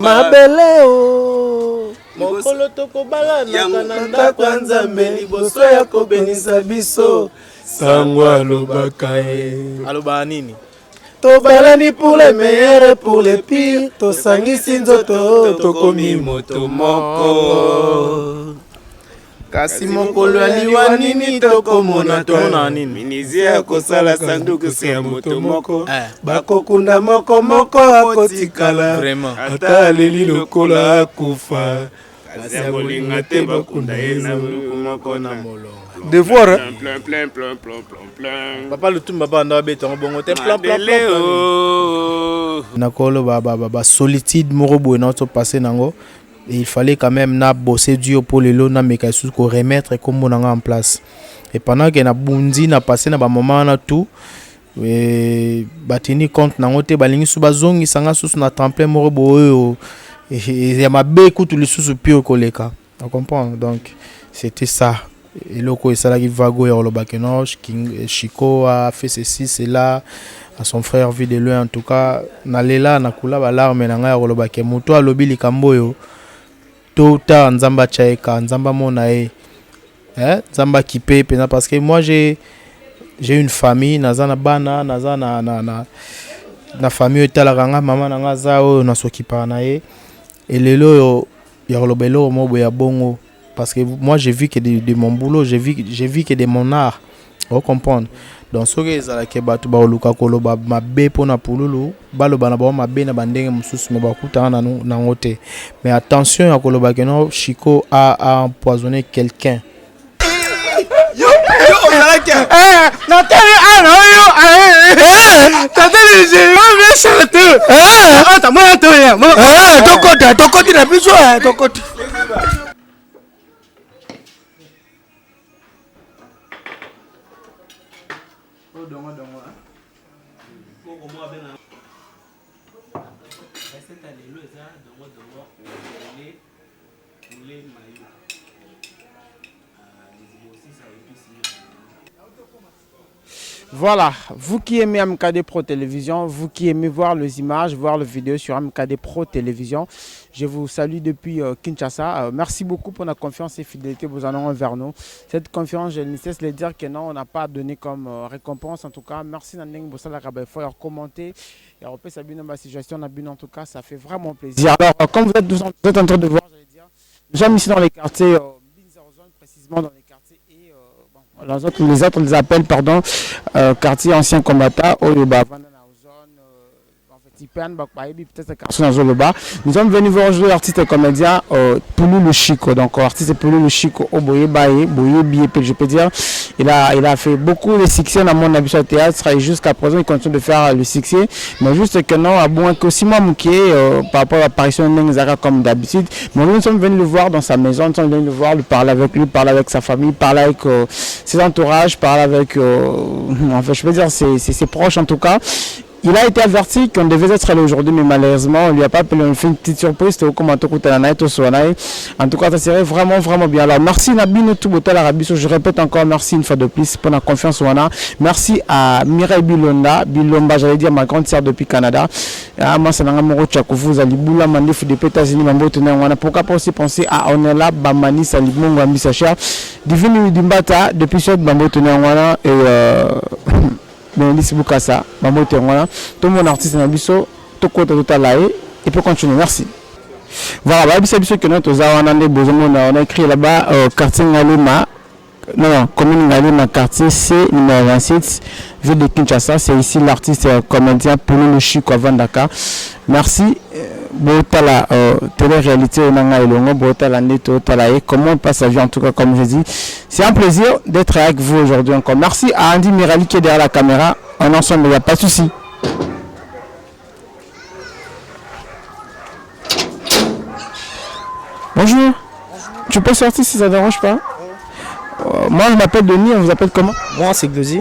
Mabeleo mokolo tokobala na kwanza mbeli boso ya kobenisa biso sango alobaka aloba nini tobalani pour les meilleurs pour les pires tosangisi nzoto tokomi moto moko kasi mokolo aliwa nini tokomona tomona nini minizia ya kosala sanduku se ya moto moko bakokunda moko moko akotikala ata aleli lokola akufa kasi ya bolinga te bakunda ye na luku moko na molongo devoir papa lutumba banda betongo bongo te plan nakolo ba solitude moko boye na to passer nango. Et il fallait quand même na bosser dur pour les lots na mekaisu ko remettre comme on en place. Et pendant que na bundi na passé na ba moment na tout et batini compte na ngote balingi su bazongi sanga susu na tremplin moko boyo et ya mabe kutu le susu pio koleka. On comprend donc c'était ça. Et loko et ça là qui vago ya olobakeno Chico a fait ceci cela à son frère vu de loin en tout cas na lela na kula ba larme na nga ya olobake moto alobi likamboyo Tota nzamba chaeka nzamba monae nzamba kipe pena parce que moi j'ai une famille nazana bana nazana na famille etalakanga mama nanga zao na sokipa na ye et lelo ya lobelo mo boya bongo parce que moi j'ai vu que de mon boulot j'ai vu que de mon art on comprendre donc ce que ezala ke batu ba oluka koloba mabe pona pululu baloba na ba mabe na bandenge mususu me bakuta na ngote mais attention ya koloba que non Chico a empoisonné quelqu'un Nathalie j'ai bien chanté t'as moi ton côté la plus ton côté Voilà, vous qui aimez MKD Pro Télévision, vous qui aimez voir les images, voir les vidéos sur MKD Pro Télévision, je vous salue depuis Kinshasa. Merci beaucoup pour la confiance et fidélité que vous en avez envers nous. Cette confiance, je ne cesse de dire que non, on n'a pas donné comme récompense. En tout cas, merci Nandeng Bossala Rabafoy à commenter. Et à repérer Sabine ma situation, en tout cas, ça fait vraiment plaisir. Alors, comme vous êtes en train de voir, j'allais dire, nous sommes ici dans les quartiers, précisément dans les quartiers et les autres les appellent quartier ancien combattant nous sommes venus voir aujourd'hui l'artiste et comédien Poulou le Chico, donc artiste Poulou le Chico au Boye je peux dire il a fait beaucoup de succès dans mon habitude au théâtre et jusqu'à présent il continue de faire le succès mais juste que non à bon que aussi moi par rapport à l'apparition de Nzara comme d'habitude mais nous sommes venus le voir dans sa maison, nous sommes venus le voir, lui parler avec lui, parler avec sa famille, parler avec ses entourages, parler avec enfin je peux dire ses proches en tout cas. Il a été averti qu'on devait être là aujourd'hui, mais malheureusement, on lui a pas appelé, on fait une petite surprise. En tout cas, ça serait vraiment, vraiment bien. Alors, merci Nabino Toubotel Arabiso. Je répète encore merci une fois de plus pour la confiance. Merci à Mireille Bilomba, j'allais dire ma grande sœur depuis Canada. Moi, c'est Nangamoro Tchakoufou, Zaliboula, Mandif des États-Unis, pourquoi pas aussi penser à Onela, Bamani, Salimongo, Ambissacha, Divine Dimbata, depuis ce Bambo Tenangwana et Bukasa, tout mon artiste Nabiso, tout côté total et peut continuer. Merci. Voilà, on a écrit là-bas quartier Ngalema, non, commune Ngalema, quartier C, numéro 27, ville de Kinshasa. C'est ici l'artiste comédien Poulou le Chico avant Dakar. Merci. Botala télé-réalité au Nanga Elongo, Botala Neto Talae. Comment on passe la vie en tout cas, comme je dis. C'est un plaisir d'être avec vous aujourd'hui encore. Merci à Andy Mirali qui est derrière la caméra. En ensemble, il n'y a pas de souci. Bonjour. Tu peux sortir si ça ne dérange pas. Moi, je m'appelle Denis. On vous appelle comment? Moi, c'est Glozy.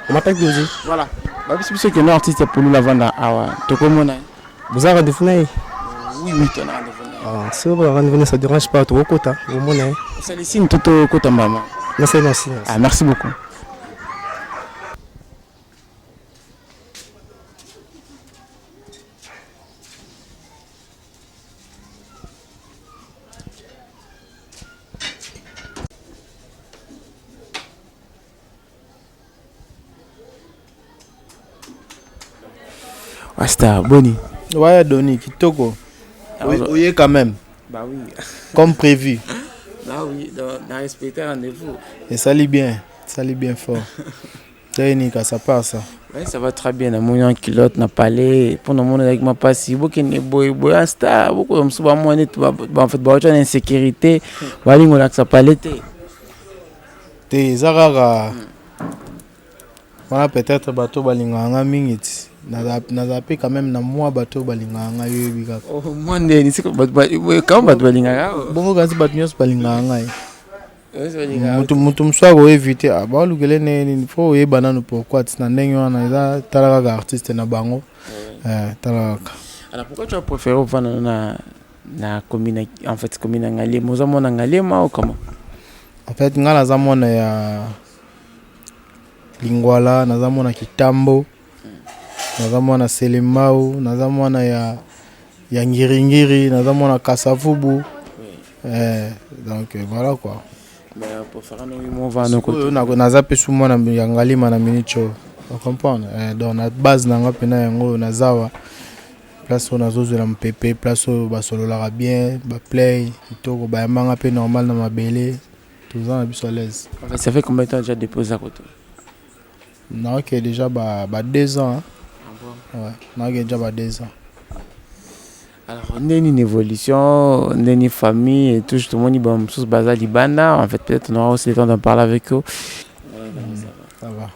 On m'appelle Glozy. Voilà. C'est pour ça que nous, artistes, pour nous, la vendre. Ah ouais. Tu connais? Vous avez rendez-vous? Oui, tu as rendez-vous. Si vous avez rendez-vous, ça ne dérange pas. Tu as rendez-vous. C'est ici, tout au côté, maman. Merci. Ah, merci beaucoup. Basta, Boni. Ouais, Donny, Kitoko. Oui, quand même. Bah oui. Comme prévu. Bah oui, dans respecter rendez-vous. Et ça lit bien fort. Technique, ça passe. Ouais, ça va très bien. Mon yon kilote n'a parlé. Pour le monde avec ma passe, beaucoup de boy star, beaucoup comme souvent moi en fait, bah tu as une insécurité. Wali ngolak ça parler te. Te zarara. Voilà peut-être bateau balinganga mingiti. Nazape quand même na moi bateau balinganga yebi kaka. Oh moi ndeni c'est quand bateau balinganga. Bongo kasi bateau nyos balinganga. Mutu mswago éviter abalukele ne faut yebana no pourquoi tina ndenge wana eza talaka artiste na bango. Talaka. Alors pourquoi tu as préféré vendre na commune en fait commune ngale moza mona ngale ma ou comment? En fait ngala za mona ya Lingwala, naza mona Kitambo. Naza mona Selemau, naza mona ya Ngiringiri, naza mona Kasavubu. Donc voilà quoi. Mais pour faire un mouvement va no côté. Naza pesu mona ya Ngalima na Minicho. Vous comprenez? Donc na base nanga pena yango nazawa. Place on azozela mpepe, place ba solola bien, ba play, kitoko ba manga pe normal na mabele. Tout ça na biso à l'aise. Ça fait combien de temps déjà déposé à côté? Non, qui est déjà 2 ans. Hein. Ah bon? Ouais, non, qui est déjà 2 ans. Alors, on a une évolution, on a une famille et tout, justement, on a sous bazar Libana. En fait, peut-être on aura aussi le temps d'en parler avec eux. Ça va.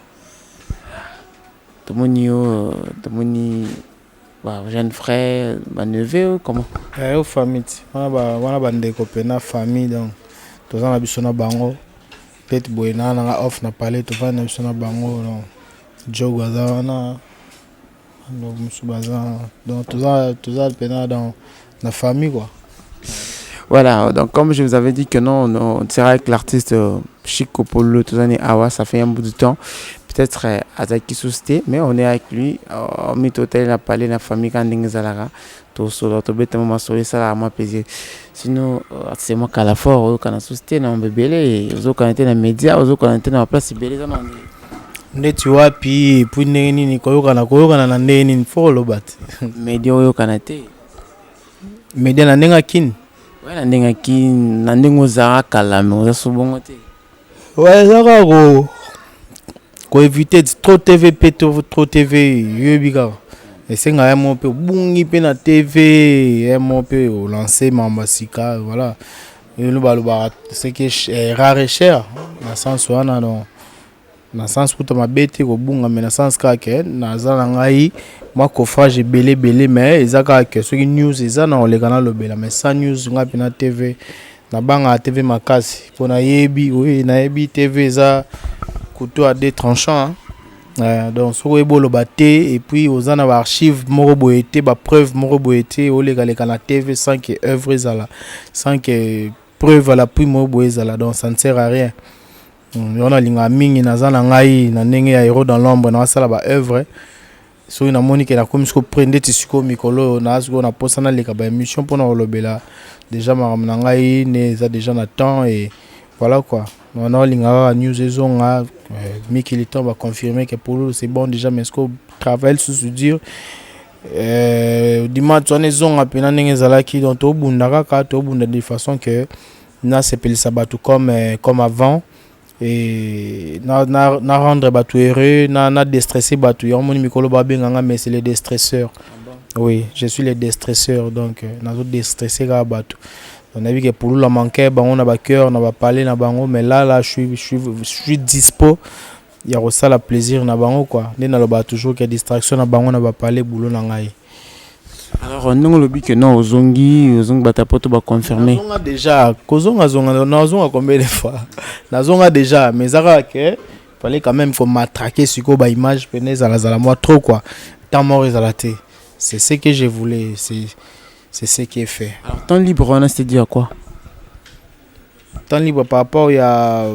Tout le monde, jeune frère, neveu, comment? Aux famille. On a des copains, famille, donc, tous on a besoin de bango. Peut-être que na off na parler tout va na bisona bango non jogo azana donc musubaza donc tout ça pena dans la famille quoi. Voilà, donc comme je vous avais dit que non, on sera avec l'artiste Chico Polo tout année Awa, ça fait un bout de temps. Peut-être Azaki Sousté, mais on est avec lui. On met hôtel à parler la famille quand Zalara. Tout solo, tout bête, maman solé ça à moi paisier. Sinon, c'est moi qui a la force, quand on a Sousté, on peut belé, aux autres quand on était dans les médias, aux autres quand on était dans la place, c'est belé ça non. Ndeti wapi puis nini koyoka na ndeni follow bat. Média yo kanate. Média na ndenga kin. Ouais na ndenga kin, na ndengo za kala mais on sobongo te. Ouais ça ko éviter trop TV trop TV yebika. Et c'est nga mo pe bungi pe na TV, mo pe au lancer mambasika voilà. Et nous baluba c'est que rare et cher na sens wana non. Na sens kuta mabete ko bunga mais na sens ka ke na zala ngai moi coffrage belé mais ezaka ke so news ezana olekana lobela mais sans news nga pe na TV na banga TV makasi pona yebi oui na yebi TV za couteau à deux tranchants hein. Donc so ebolo baté et puis ozana ba archive moko boyete ba preuve moko boyete oleka na TV sans que œuvre ezala sans que preuve à l'appui moko boyezala donc ça ne sert à rien. On a linga mingi na zana ngai na ndenge ya héros dans l'ombre na sala ba œuvre so na moni ke na komi sko prendre tisiko mikolo na asko na posana leka ba émission pour na olobela déjà ma ngai ne za déjà na temps et voilà quoi. On a linga news ezonga Mikiliton va confirmer que pour lui c'est bon déjà mais ce qu'on travaille sur se dire dimanche on est zonga pena ndenge zalaki donc to bundaka ka to bunda de façon que na sepeli sabatu comme avant. Et na rendre batu heureux na déstresser batu ya moni mikolo ba benganga mais c'est les déstresseurs. Oui, je suis les déstresseurs donc na zo déstresser ga batu. On a vu que pour la manquer on a ba cœur na ba parler na bango mais là je suis dispo il y a ça la plaisir na bango quoi. Né na lo ba toujours que distraction na bango na ba parler boulot na ngai. Alors on le dit que non ozongi batapoto ba confirmer. On a déjà kozonga zonga combien de fois. Nazonga déjà mais zaka que fallait quand même faut m'attraquer sur ko ba image penez à la moi trop quoi. Tant mort ezalate. C'est ce que je voulais, c'est ce qui est fait. Alors temps libre on a se dire quoi? temps libre par rapport à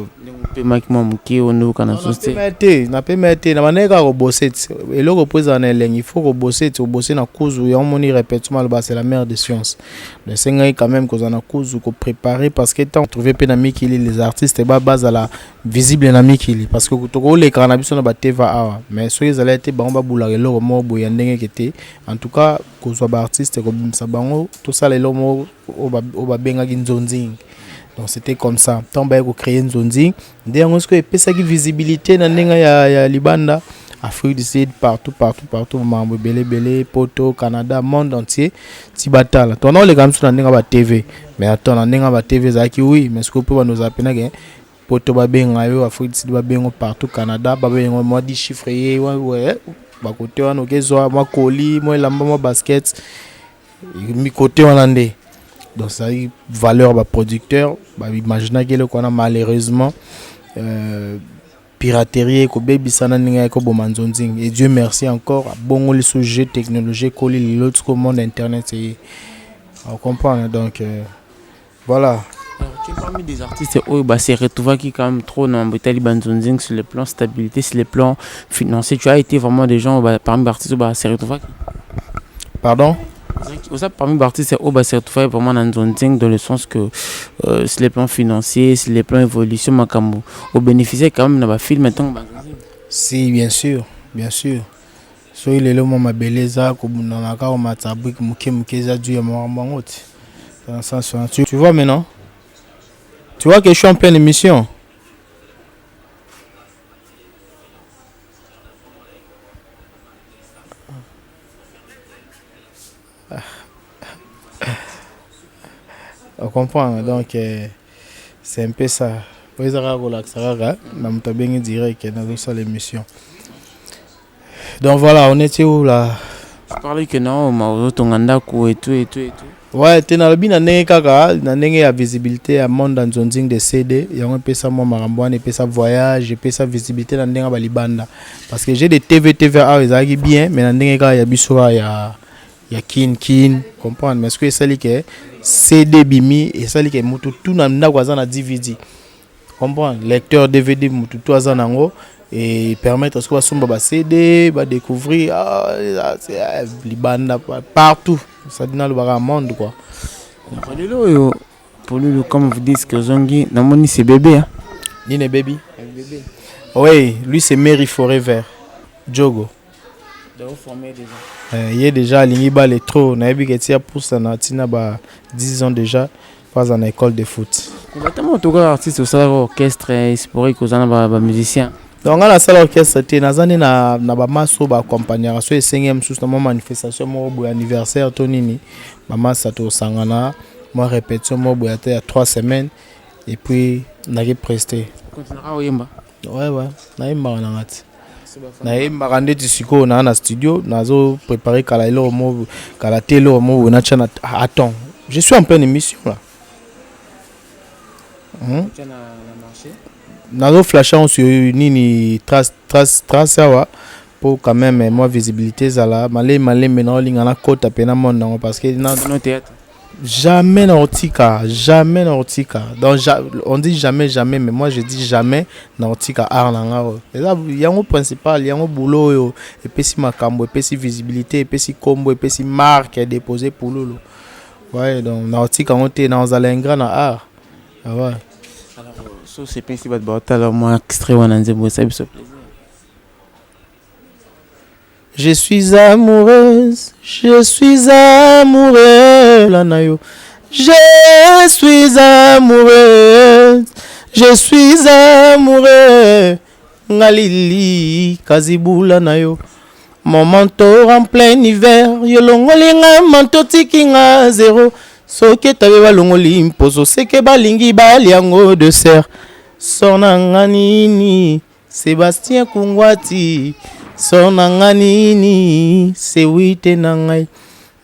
na pemete na baneka ko bosser et le repose en ligne il faut bosser na cause et on moni répétement le bas c'est la mère des sciences mais c'est quand même qu'on a cause ko préparer parce que tant trouver penami qui les artistes ba base à la visible na mikili parce que to les cannabis na ba teva mais so ils allaient être ba bula le mo boya ndenge kete en tout cas ko soit ba artiste ko bimsa bango tout ça les lomo o ba benga kinzonzing. Donc c'était comme ça. Tant que vous créez une zone, d'ailleurs on se fait ça qui visibilité dans ya Libanda, Afrique du Sud partout, membre belé, Poto, Canada, monde entier, Tibata là. Ton nom les gars sont dans la TV, mais attends dans la TV ça qui oui, mais ce que peut nous appeler Poto ba benga yo Afrique du Sud ba benga partout Canada, ba benga moi 10 chiffres ouais, ba côté on okezo moi colis, moi lamba moi basket, mi côté hollandais. Donc ça a une valeur bah, producteur bah, imaginez que qu'on a malheureusement piraterie ko baby sana ninga ko bomanzonzing et Dieu merci encore bon les sujets technologiques ko l'autre monde internet et on comprend donc voilà. Alors, tu es parmi des artistes c'est retrouvé qui quand même trop dans Britali Banzonzing sur le plan stabilité, sur le plan financier. Tu as été vraiment des gens parmi les artistes c'est retrouvé. Pardon? Parmi les artistes c'est retrouvé vraiment dans Zonzing dans le sens que sur les plans financiers, sur les plans évolution makambo au bénéficier quand même dans le film maintenant. Si bien sûr. So il est là ma beleza ko na ka o matabik mukeza du ya mwangote. Dans sens tu vois maintenant? Tu vois que je suis en pleine émission. On comprend donc c'est un peu ça. Vous avez relaxé, na mutabengi direct dans cette émission. Donc voilà, on était où là? Tu parlais que non, ma tonganda ko et tout. Ouais, tu na bien na kaka na ndenge ya visibilité à monde dans zonzing de CD, il y a un peu ça moi marambouane et puis ça voyage et puis ça visibilité dans ndenge ba libanda parce que j'ai des TVA ils bien mais na ndenge ka ya biso ya kin comprendre mais ce que c'est que CD bimi et ça que mutu tout na ndako za na DVD comprendre lecteur DVD mutu tout za nango et permettre à ce que somba ba CD ba découvrir libanda partout ça dit dans le monde quoi. Pour lui comme vous dites que Zongi namoni c'est bébé hein. Nine baby. Oui, lui c'est Mary Forever. Jogo. Donc formé déjà. Il est déjà aligné bas les trop. On a vu que tu pour ça na tina ba 10 ans déjà pas en école de foot. Exactement en tout cas artiste au salaire orchestre sportif aux ba musicien. Donc à la salle orchestre té nazani na ba maso ba accompagner so 5e sous na manifestation mo bo anniversaire tonini mama sato sangana moi répétition mo bo il y a 3 semaines et puis n'a que presté. Continuera au yemba. Ouais, na yemba na ngati. Na yemba kande tisiko na studio nazo préparer kala ilo mo kala telo mo na chana attends. Je suis en pleine émission là. Nazo flashant sur nini trace pour quand même moi visibilité ça là malé maintenant lingana kota pena monde parce que dans théâtre jamais nautica donc on dit jamais mais moi je dis jamais nautica arnanga et là yango principal yango boulot yo et puis si makambo et puis si visibilité et puis si combo et puis si marque déposé pour lolo ouais donc nautica on était dans alengra na art ah ouais. Alors so c'est pas si bad alors moi extrait wananze bo ça plaisir. Je suis amoureuse, je suis amoureux, Lanayo. Je suis amoureuse, je suis amoureux, Ngalili, Kazibula Nayo. Mon manteau en plein hiver, Yolongolinga, manteau tikinga zéro. Soke tabe balongoli imposo, seke balingi baliango de serre. Sonanganini, Sébastien Kungwati. Sonanganini se wite nangai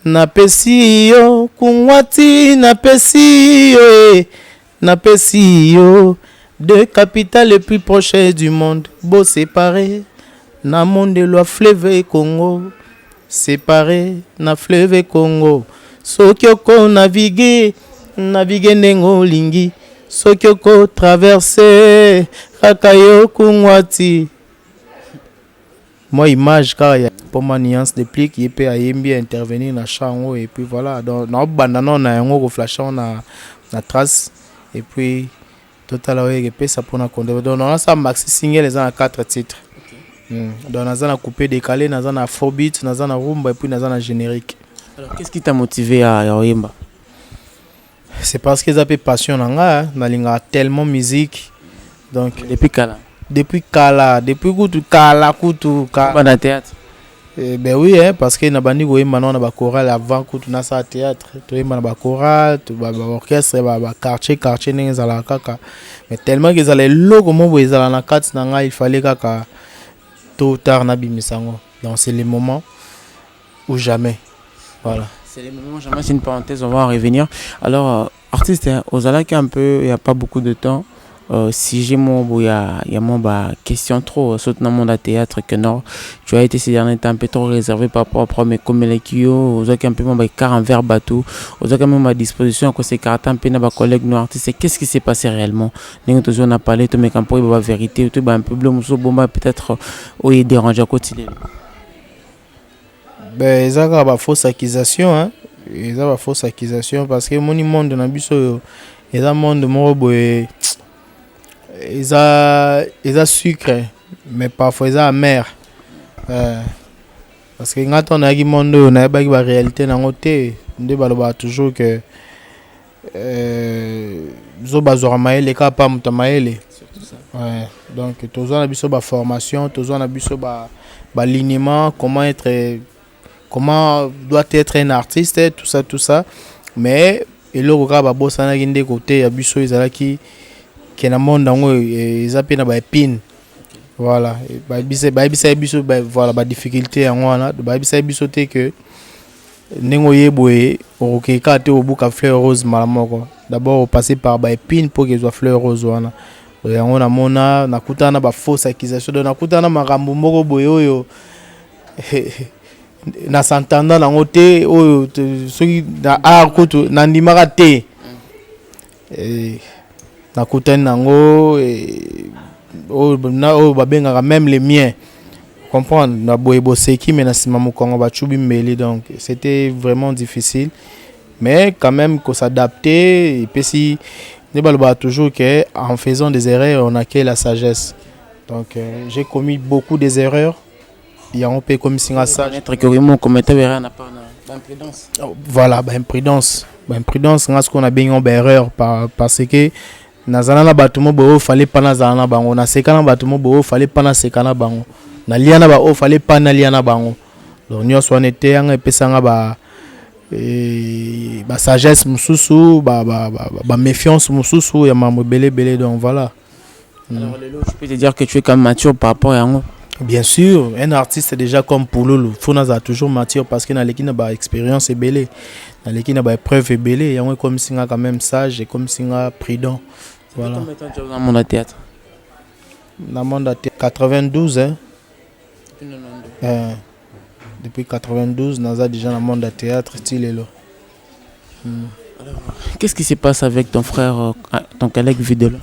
napesi yo kungwati napesi yo deux capitales les plus proches du monde beau séparé na monde de loi fleuve Congo séparé na fleuve Congo soki oko naviguer ndengo lingi soki okotraverse kaka yo kungwati. Moi image car il y a pour ma nuance de pli qui peut ayembi intervenir na chango et puis voilà donc na bandana na yango ko flash na trace et puis total ouais que ça pour na condé donc on a ça maxi single les en 4 titres. Donc na za coupé décalé na za na afrobeat na za na rumba et puis na za na générique. Alors qu'est-ce qui t'a motivé à oyemba? C'est parce que ça fait passion na linga tellement musique donc depuis kala depuis kutu dans théâtre. Ben oui hein, parce que na bandi ko yemba na ba chorale avant kutu na sa théâtre to yemba na ba chorale to ba orchestre ba quartier ninga la kaka mais tellement que ça les logo mo bo ezala na kati na nga il fallait kaka tôt ou tard na bimisango donc c'est les moments ou jamais voilà. C'est les moments jamais, c'est une parenthèse, on va en revenir. Alors artiste hein, aux alaki un peu il y a pas beaucoup de temps. Si j'ai mon il y a mon question trop saute dans le monde à théâtre que non tu as été ces derniers temps un peu trop réservé par rapport à mes comme les kio aux autres un peu mon car en verre bateau aux autres même à disposition à ces cartes un peu na ba collègue nos artistes qu'est-ce qui s'est passé réellement nous toujours on a parlé tout mais quand pour la vérité tout un peu bleu bomba peut-être au est dérangé à quotidien. Ben ça va fausse accusation hein ils ont fausse accusation parce que mon monde na biso ils ont monde mo boy ils ont sucre mais parfois ils ont amer parce que quand on a qui monde on a pas la réalité dans côté on baloba toujours que zo bazora maele ka pa muta maele ouais donc toujours on a biso ba formation toujours on a biso ba alignement comment doit être un artiste tout ça mais et le ka ba bossa na ginde côté ya biso izala qui na monde ngo ezape na ba épine voilà ba bisa biso voilà ba difficulté yango wana ba bisa biso te que nengo yeboye okeka te obuka fleur rose malamoko d'abord passer par ba épine pour que soit fleur rose wana yango na mona nakutana ba fausse accusation donc nakutana makambo moko boye oyo na santanda nango te oyo soki na art kutu na ndimaka te nakutani nango oyo babengaka même les miens comprendre na boye boseki mais na sima mokongo bachubi mbeli donc c'était vraiment difficile mais quand même qu'on s'adapter et puis si ne baloba toujours que en faisant des erreurs on acquiert la sagesse donc j'ai commis beaucoup des erreurs il y a un peu comme si ça voilà imprudence ce qu'on a bien une erreur parce que nazana na batumo bo fallait pas nazana na bango na sekana batumo bo fallait pas na sekana bango na liana ba o fallait pas na liana bango donc nyonso on était en pesanga ba sagesse mususu ba méfiance mususu ya mambo belé donc voilà. Alors je peux te dire que tu es quand même mature par rapport à yango. Bien sûr, un artiste déjà comme Pouloulou, Founaza toujours mature parce qu'il a l'équipe n'a expérience et belé, dans l'équipe n'a preuve et belé, il y a comme si quand même sage et comme si prudent. Voilà. Combien de temps tu es dans le monde à théâtre? Dans le monde à théâtre 92 hein. Depuis 92, Naza déjà dans le monde à théâtre style là. Alors, qu'est-ce qui se passe avec ton frère, ton collègue Videlo?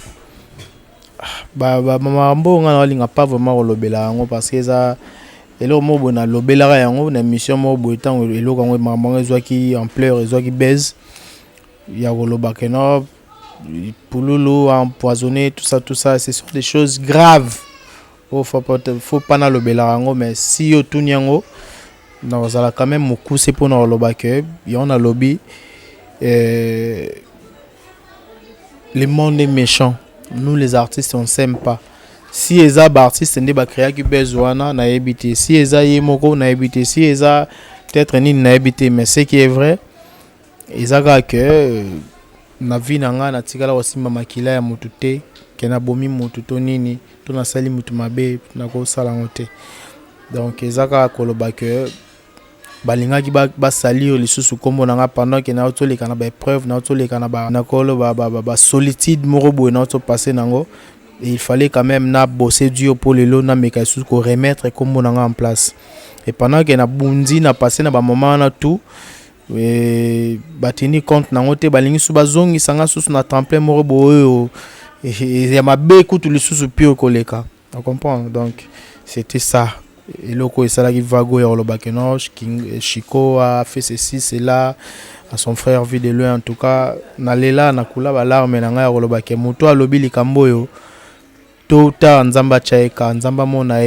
Mamambo nga linga pas vraiment kolobela yango parce que ça elo mo bona lobela yango na mission mo boitan elo kango mamango ezwaki ampleur ezwaki baise ya koloba que non Pouloulou empoisonné tout ça ce sont des choses graves faut pas na lobela yango mais si yo tuni yango na zala quand même mokuse pour na koloba que on a lobby le monde est méchant. Nous les artistes on s'aime pas. Si les artistes ne ba créer qui besoin na habiter, si les yemoko na habiter, si les peut-être ni na habiter mais ce qui est vrai ezaka que na vie nanga na tikala osimba makila ya mutute kena bomi mututo nini to na sali mutu mabe na ko sala ngote. Donc ezaka koloba que balinga ki ba salir lisusu kombo nanga pendant que na otoleka na ba épreuve na otoleka na ba nakolo ba solitude moko boye na passer nango et il fallait quand même na bosser dur pour lelo na meka lisusu ko remettre kombo nanga en place et pendant que na bundi na passer na ba moment na tout batini compte nango te balingi su bazongisa susu na tremplin moko boyo ya mabe kutu lisusu pio koleka. On comprend. Donc c'était ça. Et loko esalaki vago ya olobake no Chico a fait ceci cela à son frère vu de loin, en tout cas nalela nakula balarme na ngai ya olobake moto alobi likambo yo to ta nzamba chaeka nzamba mona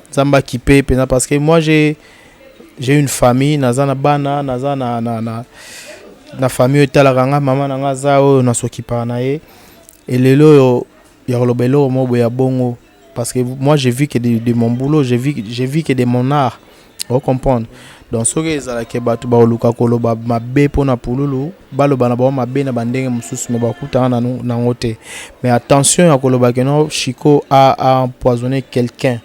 nzamba kipe pena, parce que moi j'ai une famille nazana bana nazana na famille etalaka maman na nga za oyo nasokipa na ye et lelo yo ya olobelo mo boya bongo. Parce que moi, j'ai vu que de mon boulot, j'ai vu que de mon art. Vous comprenez? Donc, ce que les Alakebatu, Baoluka, Koloba, ma bé pour na Pululu, Baloba, ma bé na bandeng, Moussous, mais Bakuta, Nangote. Mais attention, à Koloba, Chico a empoisonné quelqu'un.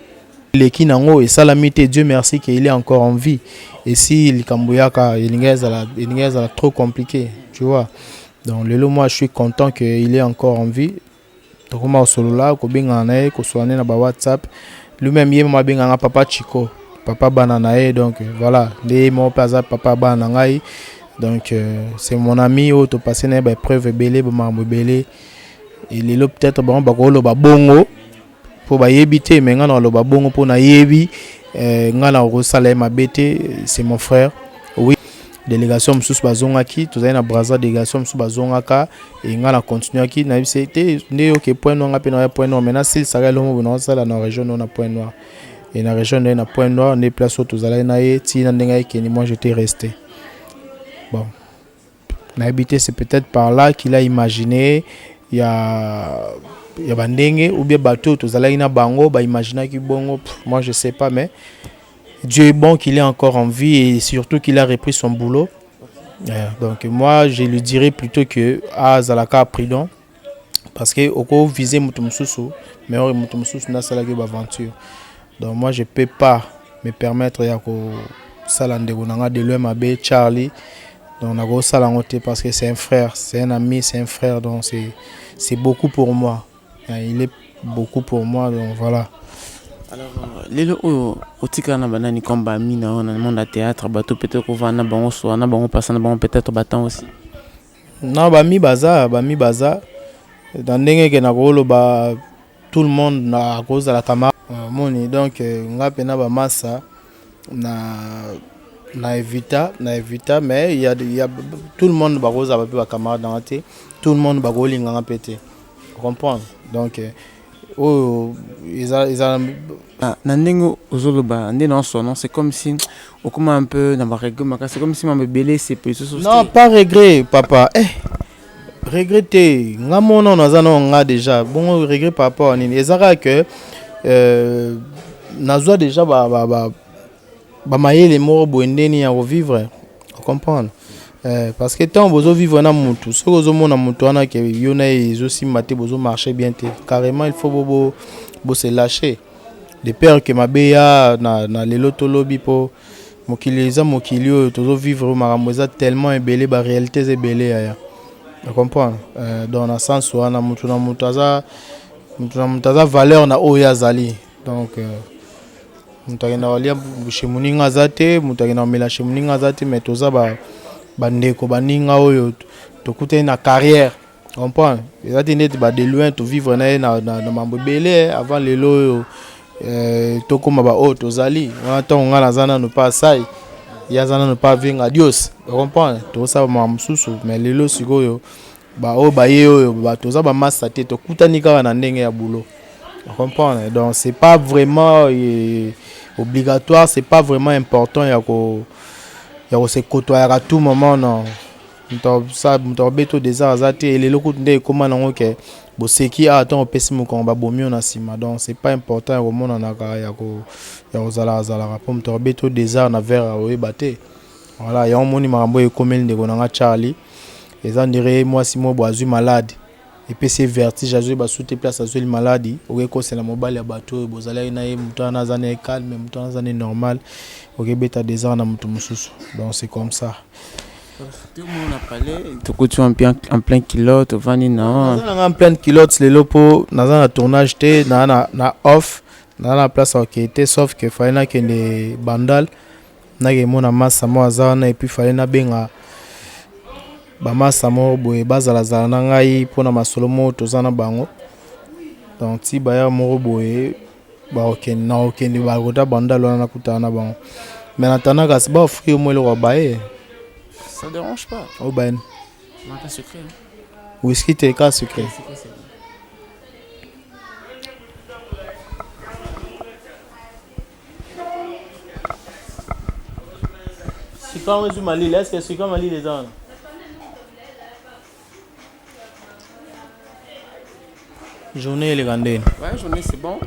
Les Kinango et Salamité, Dieu merci qu'il est encore en vie. Et si le Kambouyaka, il est trop compliqué, tu vois. Donc, moi, je suis content qu'il est encore en vie. Tokoma solola ko benga na ko soane na ba WhatsApp lui-même yema benga nga papa Chico papa banana donc voilà les mon papa bana ngai donc c'est mon ami au to passer na ba preuve belé ba mambo belé et lelo peut-être bon ba ko lo ba bongo pour ba yebité mais nga na lo ba bongo pour na yebi nga na ko sala ma bête c'est mon frère. Oui, délégation msusu bazongaki tozali na Brazza délégation msusu bazongaka et nga na continuer ki na c'était ne OK point noir ngape na point noir maintenant s'il sera lomo na sala na région na point noir et na région na point noir ne place où tozali na ye ti na ndenga ki ni moi j'étais resté. Bon, na habité c'est peut-être par là qu'il a imaginé il y a bandenge ou bien bateau tozali na bango ba imaginer ki bongo moi je sais pas, mais Dieu est bon qu'il est encore en vie et surtout qu'il a repris son boulot. Donc moi, je lui dirais plutôt que Zalaka prudent parce que au viser Mutumsusu, mais Mutumsusu n'a pas d'aventure. Donc moi, je peux pas me permettre de salande de l'UMAB Charlie. Donc on a salangoté parce que c'est un frère, c'est un ami, c'est un frère. Donc c'est beaucoup pour moi. Il est beaucoup pour moi. Donc voilà. Alors, lelo au tika na banani komba mina on a monde à théâtre bateau peut-être qu'on va na bango soit na bango passant na bango peut-être battant aussi. Non bami baza dans ndenge ke na kolo ba tout le monde na cause de la camarade moni donc nga pena ba massa na evita mais il y a tout le monde ba cause ba camarade dans la tout le monde ba golinga nga pété. Comprendre? Donc oh ils a Nandengo Ozoloba, c'est comme si on commence un peu dans ma règle, c'est comme si ma bébé c'est plus. Non, pas regret, papa. Regretter. Nga mono nazana nga déjà. Bon regret par rapport à nini. Ezara que nazwa déjà ba maïle mort boendeni à revivre. Vous comprenez? Parce que tant bozo vivre na mutu, ce bozo mona mutu ana que yona ils aussi maté bozo marcher bien carrément il faut bobo se lâcher. De peur que ma béa na lelo tolobi po mokiliza mokilio tozo vivre maramboza tellement ébélé ba réalité ébélé ya. Tu comprends? Dans un sens où na mutu na mutaza valeur na oya zali. Donc mutagenda walia bushimuninga zate mutagenda mela shimuninga zate mais toza bandeko baninga oyo tokute na carrière. Tu comprends? Ezati net ba de loin to vivre na mambo belé avant lelo tokoma ba tozali on nga nazana no pas sai yazana no pas vinga adios. Tu comprends? To sa ba msusu mais lelo sikoyo ba ye oyo ba toza ba massa te to kutani ka na ndenge ya boulot. Tu comprends? Donc c'est pas vraiment obligatoire, c'est pas vraiment important ya ko se côtoyer à tout moment non. Ça beto des azate et les locaux de comment non que bo seki attend pesi mo komba bomi on asima. Donc c'est pas important au monde en aka ya ozala pour me beto des na vers o baté. Voilà, ya moni marambo e komel de konanga Charlie. Les gens diraient moi si moi boazu malade et puis c'est vertige azu ba sous place azu le maladie o ko c'est la mobile ya bateau bozala na ye mutana zane calme mutana zane normal o beta des na mutu mususu. Donc c'est comme ça. Tout le monde a parlé, tu en plein kilote, vani na. En plein kilote, les lopos, dans un tournage, na off, dans la place qui était, sauf que fallait que les bandales, nakemona masa mo aza wana epuis fale nabenga bamasa moko boye bazalazala na ngai mpona masolo moko toza na bango donc ti baya moko boye naokende bakota bandalo wana nakutana na bango mais natanda kasi baofri omo eloko baye Ça dérange pas. obaye Non, pas secret. Hein. whisky te ka secret Sika on resume Malil, est-ce que Sika Malil est dans? Journée les grandes. Ouais, journée c'est bon.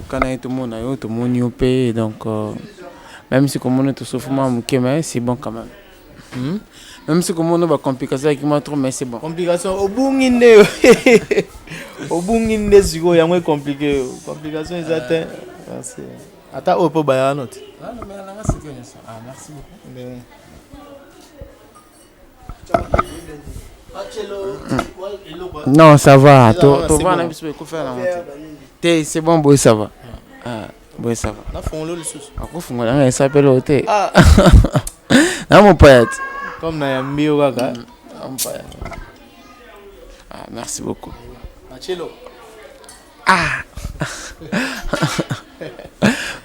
Quand tout le monde a eu, tout le monde y paye. Donc, même si comme on est tout sauf moi, c'est bon quand même. Même si comme on a des complications avec moi, mais c'est bon. Complications au bout de au bout de ce qu'il y a moins compliqué. Complications ils atteignent. Attends, au peu bas note. Ah non, mais là c'est bien ça. Ah, merci beaucoup. Non, ça va. C'est bon, boy, ça va. Ah, boy, ça va. Il s'appelle Oté. Non, mon poète. Comme dans Mbio Gaga. Ah, merci beaucoup. Ah.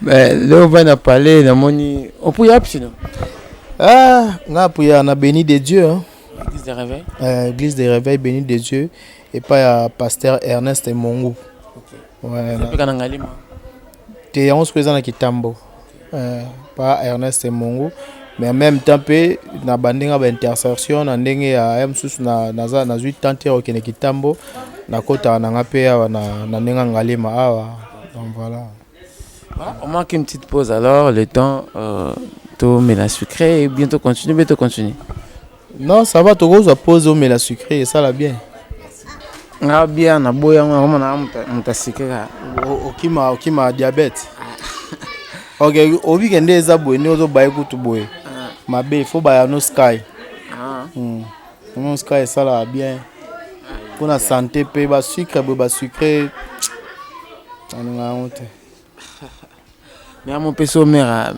Mais là, on va parler de mon. On peut y aller, sinon. Ah, on a béni de Dieu. Hein. Église des réveils. Église des réveils, béni de Dieu. Et pas pasteur Ernest et Mongo. Ouais. Tu es 11 présents à Kitambo. Pas Ernest et Mongo. Mais en même temps, na bandinga ba intercession na ndenge ya msusu na 8 ans au Kitambo. Na kota na ngape na ndinga ngalima awa. Donc voilà. On marque une petite pause alors, le temps tout mais la sucrée et bientôt continue. Non, ça va, tu vas poser mais la sucrée et ça la bien. Ah bien, na boya on t'a sucré. Okima diabète. OK, obi kende eza boye ne ozo baye kutu boye. Mabe, il faut baye no sky. No sky ça la bien. Pour la santé pe ba sucre. Ana honte. Mais mon peso mère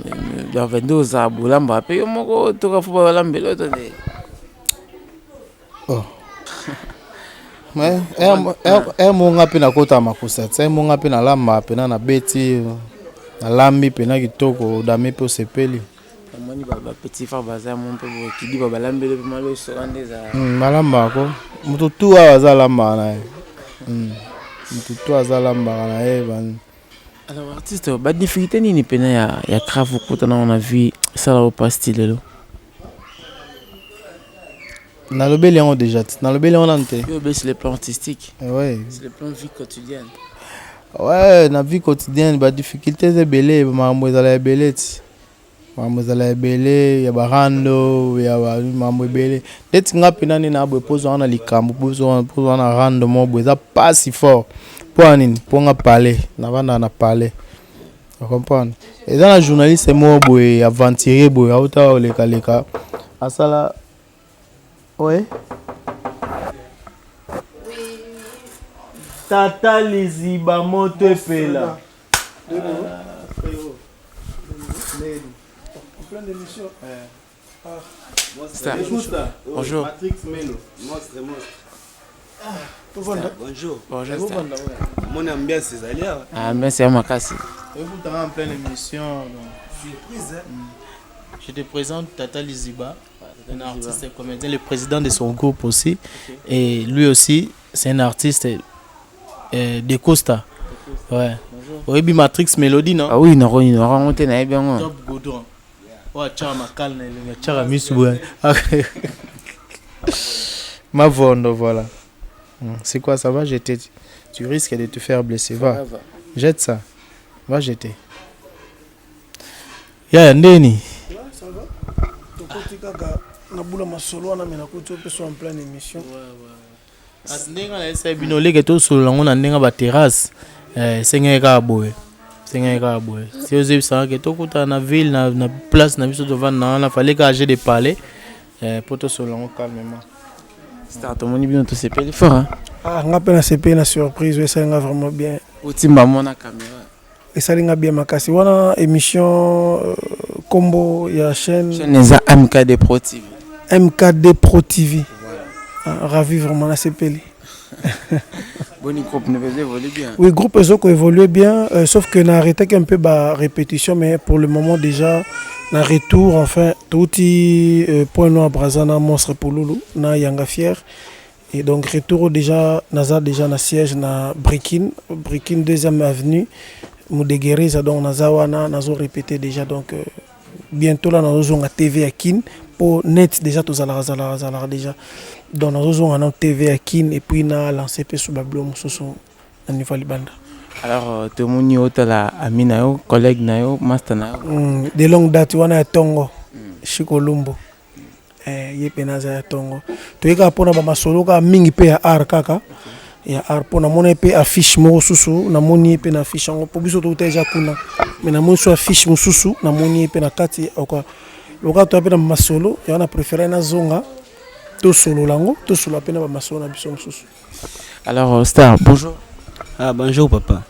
dans 22 ans bolamba pe yo moko to ka fuba balambelo to ne. Oh. Mais mo ngapi na kota makusa. C'est mo ngapi na lamba pe na beti na lambi pe na kitoko dame pe sepeli. Moni baba petit frère baza mon pe ki di baba lambelo pe malo so andeza. Malamba ko. Mutu tu aza lamba na. Mutu tu aza lamba na ban. Alors artiste, ba difficulté ni pena ya grave kota na on a vu ça là au pastille là. Na lobeli on déjà, na lobeli on ante. Yo c'est le plan artistique. Ouais. C'est le plan vie quotidienne. Ouais, na vie quotidienne ba difficulté c'est belé, mambo ezala belé. Mambo ezala belé, ya barando, ya mambo belé. Peut-être ngapi nani na bo pozo na likambo, pozo na rando mo bo eza pas si fort. Pour nini? Pour nga parler, na banda na parler. Tu comprends? Et dans la journaliste mo boy aventurer boy auta oleka. Asala. Ouais. Tata Liziba moto epela. Plein d'émissions. Bonjour. Matrix Melo. Monstre. Bonjour. Mon ambiance c'est allé. Ah mais c'est Makasi. Et vous t'en en pleine émission. Surprise. Je te présente Tata Liziba, un artiste et comédien, le président de son groupe aussi. Et lui aussi, c'est un artiste de Costa. Ouais. Oui, Matrix Melody, non? Ah oui, non, on est bien. Top Goudron. Ouais, Tchama Kalna, Tchara Missoubou. Ma vondo, voilà. C'est quoi ça va jeter? Tu risques de te faire blesser. Va. Jette ça. Va jeter. Ya ndeni. Ça va? Tokoti kaka na bula masolo na mena ko en pleine émission. Asindenga na esa bino leke to solo ngo na ndenga ba terrasse. Sengeka boye. Si vous avez ça que to kuta na ville na place na biso devant na fallait que j'ai de parler pour to solo ngo calmement. C'est ton moni bien to CP fort hein. Ah, on appelle la CP la surprise, ça nga vraiment bien. Otimba mona caméra. Et ça nga bien makasi wana émission combo il y a chaîne MKD Pro TV. MKD Pro TV. Ravi vraiment à CPL. Bon, groupe ne évolue bien. Oui, groupe Ezoko évolue bien, sauf que n'a arrêté qu'un peu la répétition, mais pour le moment déjà, na retour, enfin, tout point noir Brazana, Monstre pour Loulou, na Yanga Fier. Et donc, retour déjà, naza déjà na siège na Brekin 2e avenue, Moudegeri, donc Nazawana, nazo répété déjà, donc bientôt là, nazo na TV à Kin, pour net déjà, tout ça déjà. Donc nous avons un TV à Kin et puis on a lancé sur Babylon à niveau Libanda. Alors tout le monde est là, ami nayo, collègue nayo, master nayo. De longue date on a Tongo, Chikolumbo. Yepenaza ya Tongo. Toyeka pona ba masolo ka mingi pe ya art kaka. Ya art pona mona pe affiche mo susu na moni pe na affiche ngo po biso to teja kuna. Mais na moni so affiche mo susu na moni pe na kati okwa. Loka to pe na masolo, ya na préférer na zonga. Alors, Star, bonjour. Ah, bonjour, papa.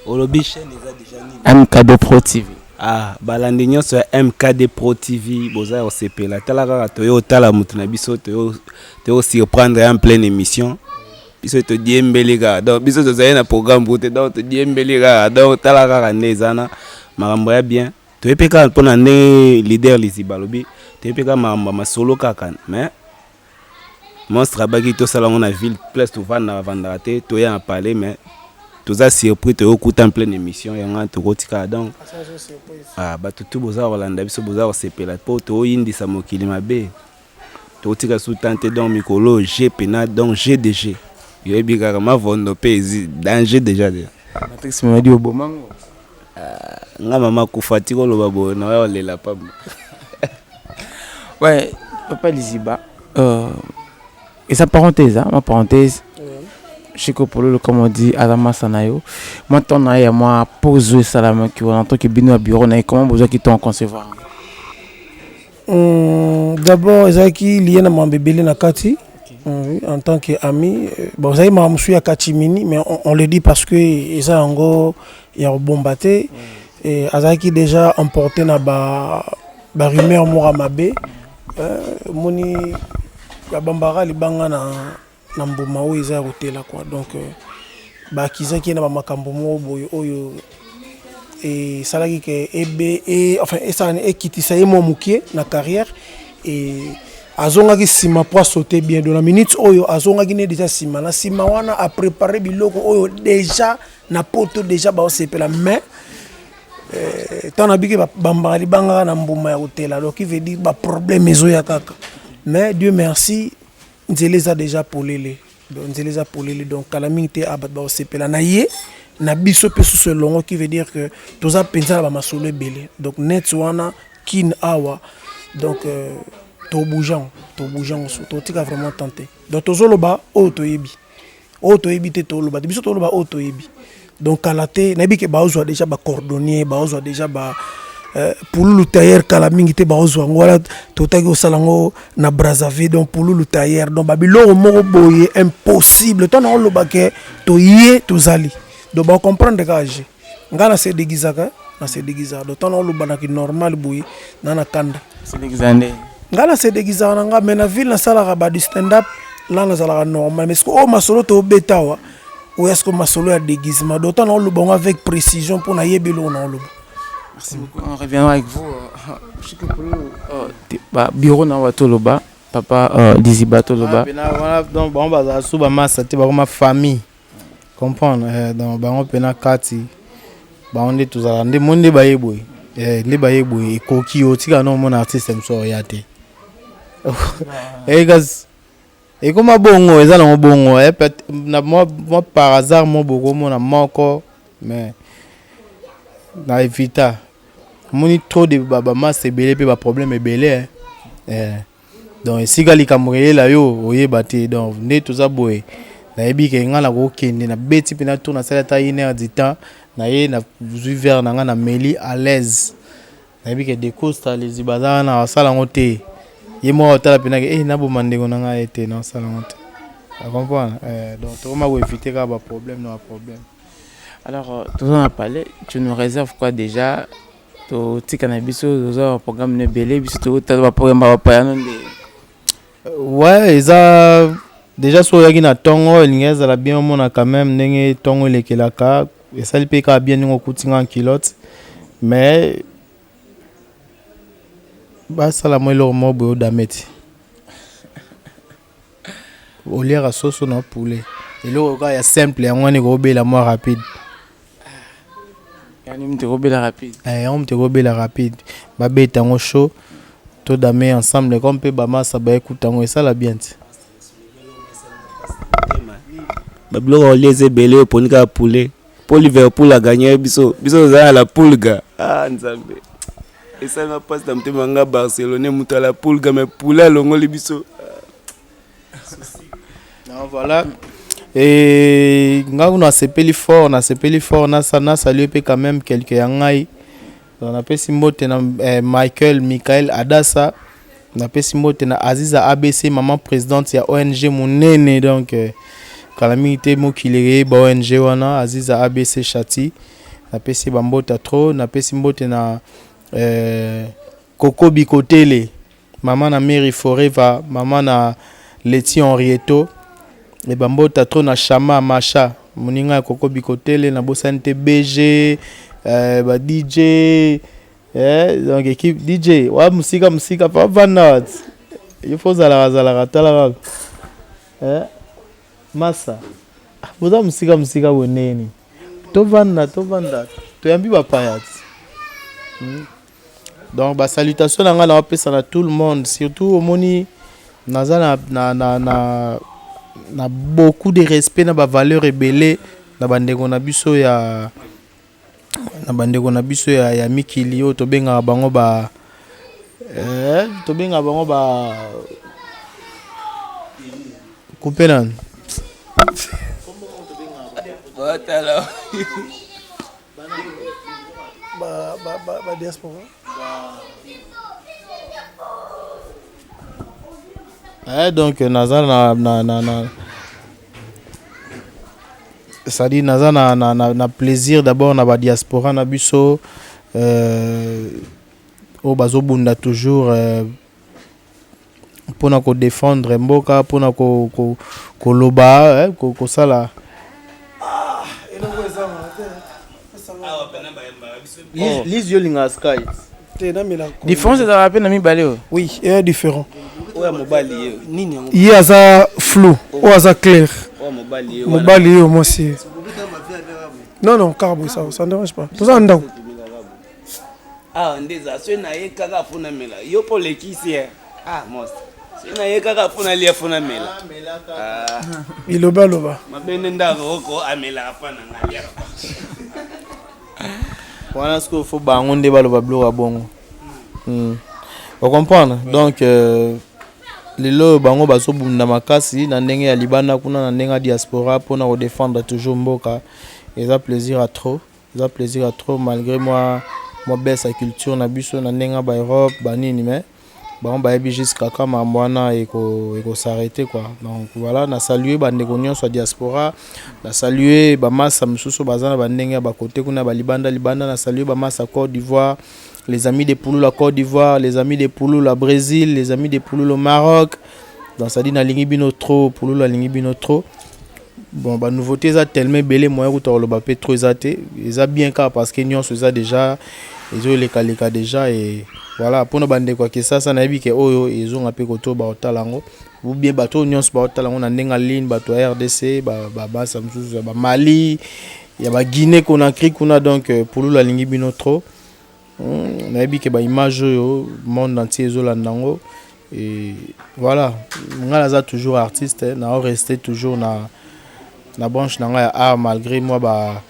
Olobi chaîne déjà MKD Pro TV. Ah, balandinyo sur MKD Pro TV, boza OCP. La talaka toyo tala mutuna biso toyo surprendre en pleine émission. Biso to diembelega. Donc biso to zayena programme bote donc to diembelega. Donc talaka nezana makambo ya bien. Toyo peka pona ne leader Lizibalobi. Tepeka ma solo kaka mais monstre abaki to sala na ville place to vendre vendre te to ya parler mais tous a surpris to okuta en pleine émission ya nga to kotika donc ah ba tout boza Holanda biso boza o sepela po to yindi sa mokili mabe to tika sous tante donc mikolo GP na donc GDG yo ebika ma vondo pezi danger déjà Matrix me dit au bomango nga mama kufatiko lo babo na wa lela pa. Ouais, papa Liziba, et sa parenthèse, hein, ma parenthèse, Chico Polo, comme on dit, Adama Sanayo, moi, ton aïe, moi, pose Salama, qui en tant que bino à bureau, comment vous avez en concevoir? D'abord, Zaki, il y a un bébé na Kati, en tant qu'ami. Bon, ça y est, je suis à Katimini, mais on le dit parce que il y a un gros, il y a un bon bâté, et Azaki déjà emporté na ba rumeur Mouramabe. Moni bambara libanga na mbuma oyo eza hôtel quoi donc bakizaki na bamakambo mo boyo oyo et salaki ke enfin esa ekitisa ye mo mukie na carrière et azongaki sima pour sauter bien de la minute oyo azongaki ne déjà sima na sima wana a préparer biloko oyo déjà na poto déjà ba osepela mais tant habitué bambara libanga na mbuma ya hôtel donc il veut dire ba problème ezoya kaka. Mais Dieu merci, je les a déjà polélé. Donc, je les a polélé. Donc, quand la minute a battu au CPL, na biso pe sous ce long qui veut dire que tous a pensé à ma solo belé. Donc, net wana kin awa. Donc, to bougeant, to tika vraiment tenté. Donc, to zoloba auto yebi. Auto yebi te to loba. Biso to loba auto yebi. Donc, kalate, na bi ke ba ozwa déjà ba cordonnier, ba ozwa déjà ba pour le tailleur kalamingi te baozwa ngwala totaki osalango na Brazzaville donc pour le tailleur donc babilo moko boye impossible to na loba ke to yé to zali donc ba comprendre ka je ngana se déguisaka na se déguisa donc to na loba na ki normal boye na kanda se déguisande ngana se déguisa na nga mais na ville na sala ba du stand up là na sala normal mais ko masolo to betawa ou est-ce que masolo ya déguisement donc to na loba avec précision pour na yebelo na loba. Merci beaucoup. On reviendra avec vous. Bureau na watoloba, papa Liziba toloba. Donc bon bah sous ma c'était ma famille. Comprendre donc bah on pena kati. Bah on est tous à l'ande monde ba yeboy. Les ba yeboy koki otika non mon artiste mso yate. Gaz. Et comme bongo ezala bongo na moi par hasard mon bogo mon moko mais na evita moni trop de baba mas ebele pe ba problème ebele donc sika likamrele la yo oyeba te donc ne tout ça boy na yebi ke ngala ko kende na beti pe na tourna sala ta 1 heure du temps na ye na vu vers na nga na meli à l'aise na yebi ke de costa les ibazana na sala ngote ye mo otala pe na ke na bo mandeko na nga ete na sala ngote tu comprends donc to ma éviter ka ba problème. Alors, tout le monde a parlé, tu nous réserves quoi déjà to tika na biso oza programme ne belé biso to ta programme ba payano de ouais eza déjà so yaki na tongo lingeza la bien mona quand même ndenge tongo lekelaka esali pe ka bien ningo kutinga en kilote mais basala mo eloko mo boyo dameti oliera soso na poulet eloko ka ya simple yango ni kobela mo rapide yani mte kobela rapide yango mte kobela rapide babeta yango chaud to dame ensemble comme pe bamasa baekuta yango esala bien ti babiloko olieze ebele oyo poni kaka poulet po Liverpool a gagné biso ozala la poule ga nzambe esalanga mpasi na motema nga Barcelone moto ala poule ga mais poulet alongoli biso non voilà et nga kuna sepeli fort na saluer pe quand même quelques ya ngai on appelle simbote na Michael Adassa on appelle simbote na Aziza ABC maman présidente ya ONG monene donc calamité mokilere ba ONG wana Aziza ABC Chati na pesi bambota trop na pesi mbote na Coco Bikotele maman na Mary Forever maman na Leti Henrieto et bambota trop na Chama Macha moninga Coco Bikotele na bosante BG ba DJ donc équipe DJ wa musika pa vanat il faut zala tala massa boza musika boneni tovanda toyambi bapayat donc ba salutation na nga na pesa na tout le monde surtout omoni naza na beaucoup de respect na ba valeur ebele na bandeko na biso ya mikili oyo tobengaka bango ba coupe nani ba diaspora donc naza na c'est-à-dire naza na plaisir d'abord na ba diaspora na biso o bazobunda toujours pona ko défendre mboka pona ko loba ko sala Lise Yolinga Sky. Différence de la peine à mi balé. Oui, il est différent. Il y a ça flou, ou ça clair. Mobali au moi c'est. Non, carbo ça ne dérange pas. Tout ça on dort. Ah, ndeza so na ye kaka funa mela. Yo pour les qui c'est. Ah, most. So na ye kaka funa lia funa mela. Ah. Iloba. Mabene ndako oko amela afana ngalia. Voilà ce qu'il faut bango nde baloba blora bongo. Vous comprenez? Donc lelo bango baso bunda makasi na ndenge ya libana kuna na ndenge ya diaspora pona ko défendre toujours mboka. Et ça plaisir à trop. Malgré moi baisse à culture na biso na ndenge ba Europe banini mais bon ba ebi jusqu'à kama mwana et ko s'arrêter quoi. Donc voilà, na saluer bandeko nyonso diaspora, na saluer ba massa msusu bazana bandenge ba côté kuna ba libanda na saluer ba massa Côte d'Ivoire, les amis de Pouloula la Côte d'Ivoire, les amis de Pouloula Brésil, les amis de Pouloula au Maroc. Donc ça dit na lingi bino trop, Pouloula lingi bino trop. Bon ba nouveauté ça tellement belé moyen ko lo ba pe trop zaté, ça bien car parce que nyonso ça déjà ils ont les kaleka déjà et voilà pour nos bande quoi que ça na yebi ke oyo ils ont appelé koto ba otalango ou bien bato nyonso ba otalango na ndenga ligne bato RDC ba samsusu ba Mali ya ba Guinée Conakry kuna donc pour la lingi bino trop na yebi ke ba image oyo monde entier ezolandango et voilà ngala za toujours artiste na rester toujours na branche na nga ya art malgré moi ba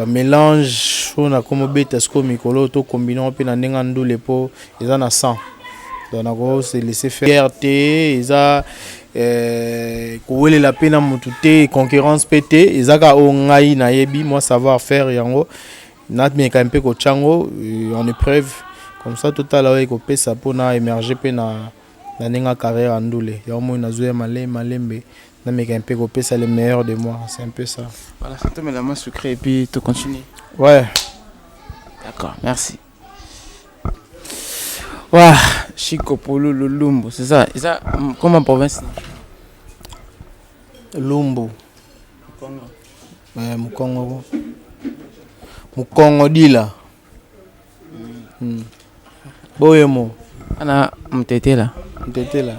mélange on a comme bête ce mikolo to combinant pe na ndenga ndule po eza na 100 donc nako se laisser faire te eza ko la pena mutu te concurrence pété ezaka o ngai na yebi moi savoir faire yango nat me ka mpe ko chango en épreuve comme ça total a ko pesa pona émerger pe na ndenga carrière ndule ya mo na zoya malembe na me ka mpe ko pesa le meilleur de moi, c'est un peu ça. Voilà, ça te met la main sucrée et puis tu continues. Ouais. D'accord, merci. Ouah, Chikopolo, le Lumbo, c'est ça. Et ça, comme en province. Lumbu. Mukongo. Mukongo dila. Boyemo. Ana mtete là. Mtete là.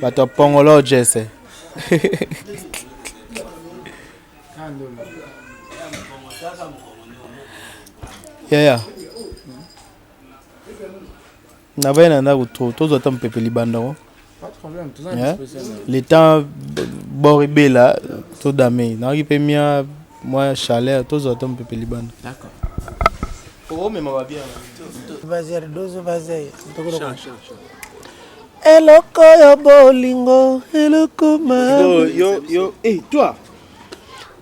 Bato pongolo jesse. Yeah. Navena na utro tozo tam pepe libanda ko. Pas de problème, tout ça le temps boribela to dame na ki pe mia moi chaleur tozo tam pepe libanda. D'accord. Oh mais ma bien. Vas-y, dozo vas-y. Eloko yo bolingo, eloko ma. Yo, hey, toi.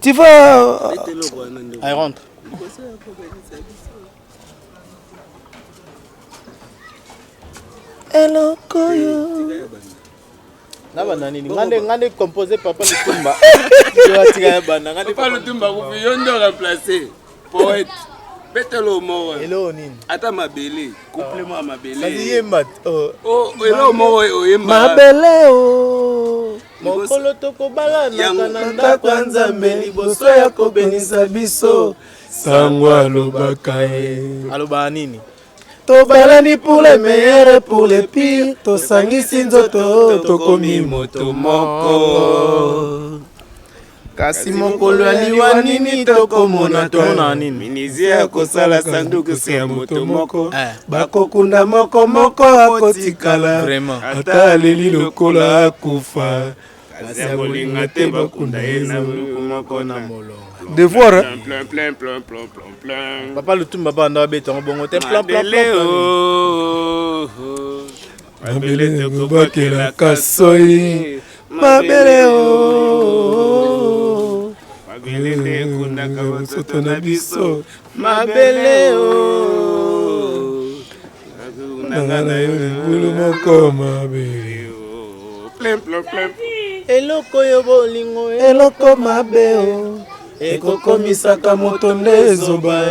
Tu vas. Allez, rentre. Eloko yo. Naba nani ngande composer papa Lutumba. Yo atika bana ngande Papa Lutumba vous yondo remplacer poète. Betelo mo. Hello nini? Ata mabele, complément mabele. Kazi yemba. Oh, hello mo oyemba. Mabele o. Mokolo toko bala na kananda kwanza mbeli boso ya kobenisa biso. Sangwa lobaka e. Aloba nini? Tobalani pour les meilleurs et pour les pires. Tosangisi nzoto Tokomi moto moko. Kasi mokolo aliwa nini tokomona tona nini? Minizia kosala sanduku se ya moto moko. bakokunda moko moko akotikala. Vraiment. Ata aleli lokola akufa. Kasi ya bolinga te bakunda ye na luku moko na molonga. Devoir. Plein. Papa Lutumba banda betongo bongo te plan. Mabele tokobakela kasoi. Mabele o. Mabele te kundaka bosoto na biso. Mabele o. Nangana yo bulu moko mabele o. Plein. Eloko yo bolingo Eloko mabe o. Ekokomisaka moto nde ezoba.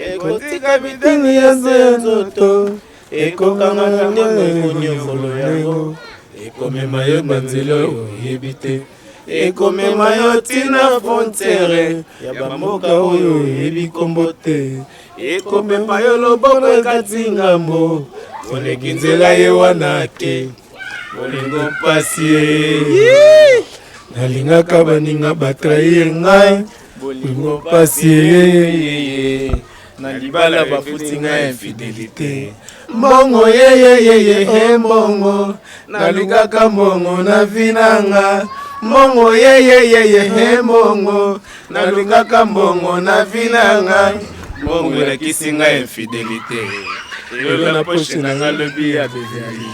ekotika Bitini ya nzoto. Ekokanga nyongolo yango. Ekomema yo banzela oyebi te. Ekomema yo tina frontiere ya bamboka oyo oyebi kombo te. ekomema yo loboko ekati ngambo. Koleki nzela ye wana te. Bolingo mpasi ye. Nalingaka baninga batrahir ngai. Bolingo mpasi ye. Na libala bafuti ngai infidélité. Mbongo ye mbongo. Nalingaka mbongo na vinanga. Mbongo ye mbongo. Nalingaka mbongo na vinanga. Mbongo elakisi ngai infidélité. Lelo na poche na ngai lobi ya beviali.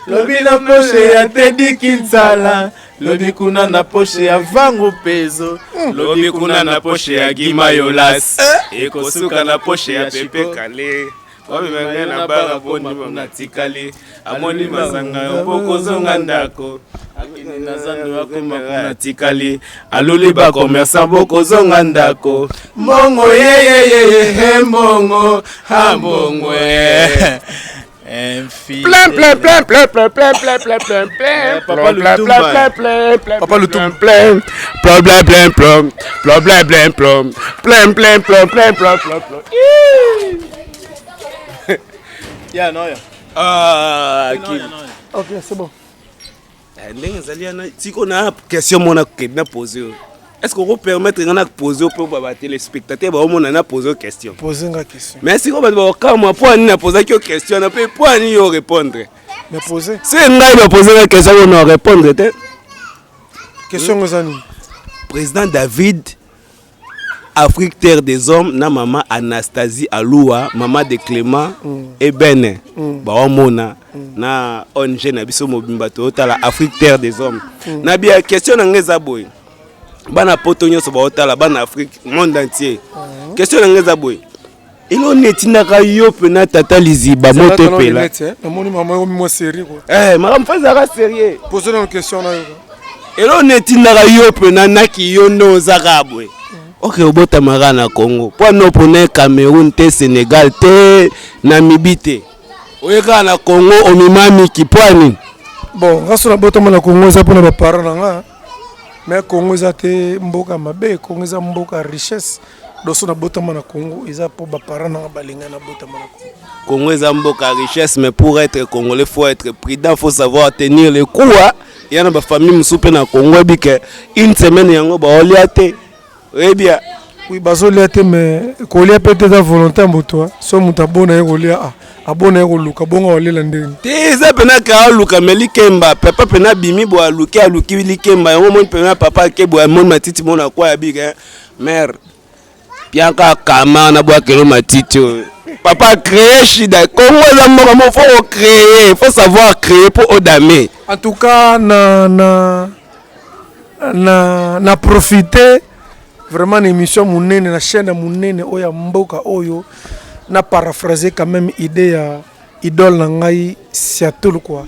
Lobi na poche ya Teddy Kinsala. Lobi kuna na poche ya Vango Pezo. Lobi kuna na poche ya Gimayolas. Ekosuka na poche ya Pepe Kale. Wabi menge na bara boni mna tikali. Amoni mazanga yopoko zonga ndako. Akini nazando wako mna tikali. Aluli ba commerçant boko zonga ndako. Mbongo ye mbongo. Ha mbongo Papa Lutumba. Ok, c'est bon. Si on a une question, on a posé. Est-ce qu'on peut permettre de poser pour les téléspectateurs de poser une question? Posez une question. Mais si on va poser une question, on peut pas répondre. Mais posez. Si on va poser une question, on va répondre. Question aux amis. Président David, Afrique Terre des Hommes, na maman Anastasie Aloua, maman de Clément et Ben. Baomona na ONG na biso mobimba to tala Afrique Terre des Hommes. Na bien question na ngeza boy. Bana poto nyonso baotala bana Afrique monde entier. Question na ngeza boy. Ilo netindaka yo pena tata liziba moto pela. Na moni maman mo série quoi. Maman fazaka sérieux. Posez une question na yo. Ilo netindaka yo pena naki yo no zaka boy. Ok, obota mara na Congo. Pour nous pone Cameroun te Sénégal te Namibie te. Oyeka na Congo omimami ki poani. Bon, raso na bota na Congo za pona ba parents nga. Mais Congo za te mboka mabe, Congo za mboka richesse. Doso na bota na Congo, ils a pour ba parents nga balinga na bota na Congo. Congo za mboka richesse, mais pour être congolais faut être prudent, faut savoir tenir le coup. Il y a une famille msoupe na Congo bike une semaine yango ba oliate. Oui bien. Oui, bazoliate mais kolia peut-être volontaire mboto. So mutabona yolia abona yoluka bonga olela ndeni. Te za pena ka luka melikemba, papa pena bimi bo aluki likemba, yo mon pena papa ke bo mon matiti mona kwa ya bike. Mère. Pianka kama na bo kelo matiti. Papa créer Shida. Comment il faut créer, il faut savoir créer pour Odame. En tout cas, na profiter vraiment l'émission Mounene, la chaîne Mounene, Oya Mboka Oyo, na paraphraser quand même idée ya idole nangai Seattle quoi.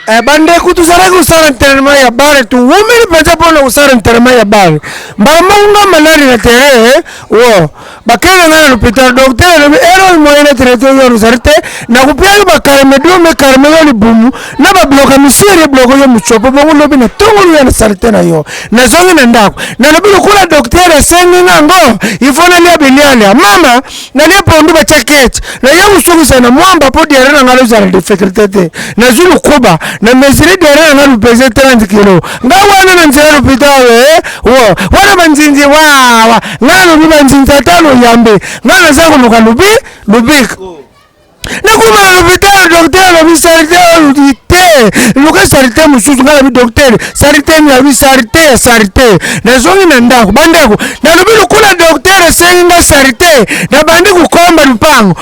Bande kutu sara kusara entraînement ya bare tu wumeli pesa pona kusara entraînement ya bare mbaramunga malari na tere wo bakena na l'hôpital docteur le ero moyenne traité yo rusarte na kupia ba karmedo me karmedo li bumu na ba bloka misiri bloko yo muchopo bongo lobi na tongo ya sarte na yo na zongi na ndako na lobi kula docteur sengi ngo ifona lia bilialia mama na lia pondu ba checket na yo musuku sana mwamba po diare na ngalo za difficulté na zulu kuba na mesiri diare na pese 30 kilo nga wana na nzero pitawe wo wana banzinzi wa ngalo bi banzinzi talo yambe ngalo zangu lukalubi lubik nakuma l'hôpital docteur bi sarité luka sarité mususu ngala bi docteur sarité ni abi sarité na zongi na ndako bandeko na lubi lukula docteur senga sarité na bandi kukomba lupango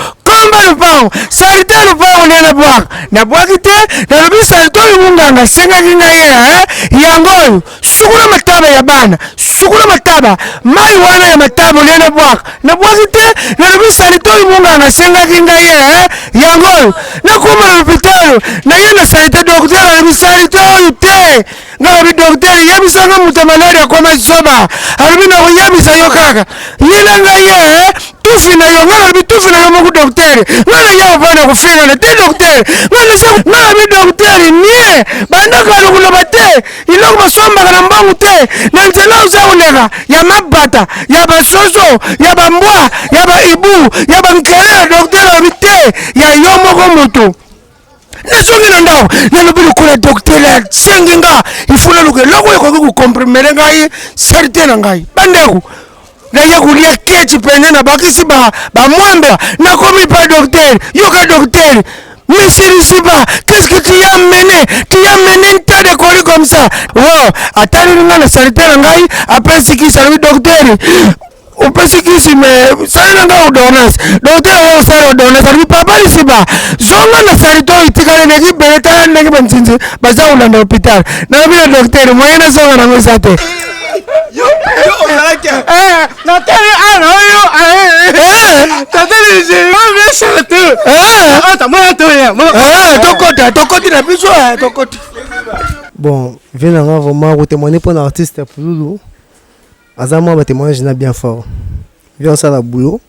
sarité lupango nena bwaka na bwakite na lubi sarité munganga senga kinga ye yango sukula mataba ya bana sukula mataba mai wana ya mataba nena bwaka na bwakite na lubi sarité munganga senga kinga ye yango na kuma l'hôpital na yena sarité docteur na sarité te na bi docteur yebisa nga muta malaria kwa mazoba alibi na yebisa yo kaka yena nga ye tufi na yo ngala bi tufi na yo mu docteur ngala yo bana kufinga na te docteur ngala sa ngala bi docteur nie banda ka lo bate ilo basomba kana mbangu te na nzela uzauleka ya mabata ya basoso ya bambwa ya ba ibu ya bankere docteur abite ya yo moko moto na songi na ndao na lobilo kula docteur senginga ifuna luke loko yako ku comprimer ngai sarité na ngai bandeko na ya kulia kechi pene na bakisi ba mwamba na komi pa docteur yoka docteur Monsieur Siba, qu'est-ce que tu as mené? Tu as mené un tas de colis comme ça. Oh, attends, la santé, après ce qui s'est docteur. On peut se dire, mais ça n'a pas d'ordonnance. Docteur, on sait l'ordonnance. Ça ne papa ici bas. Zonga na santé, il te gagne l'équipe, mais il t'a gagné banzinzi. Baza on dans l'hôpital. N'a vu le docteur, moi na zonga na ngosate. Yo, on a la na télé, ah non, yo, ta télé, j'ai bien chanté. Attends, moi, tokoti na biso, tokoti. Bon, viens vraiment vous témoigner pour un artiste pour Loulou. Azama va témoigner bien fort. Viens ça la boulot.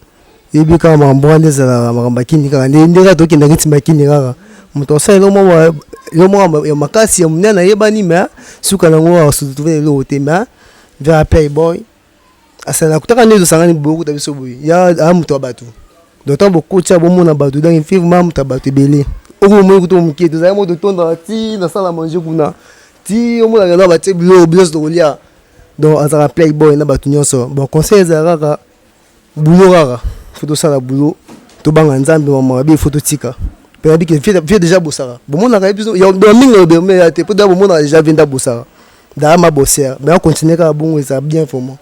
Et puis quand on prend des marambakini, quand on est déjà toki na ritme bakini rara. Muto ça le moment ya makasi ya munana yebani mais suka nango se trouver le hôtel vers Playboy. Asana kutaka ndio sangani beaucoup tabiso boy. Ya amuto batu. D'autant beaucoup de bon na batu dans une film mam tabatu belé. Au moment où tu me quittes, tu as un de ton dans la salle à manger kuna. Ti au moins la batu bilo de lia. Donc à Playboy na batu nyonso. Bon conseil za boulot rara. Photo ça la boulot. To banga nzambe mama bi photo tika. Pe abi que fait déjà bossara. Bon mon na il y a dormi mais te peut bon mon a déjà vient bossara. Da ma bosser. Mais on continue ka bon ça bien pour moi.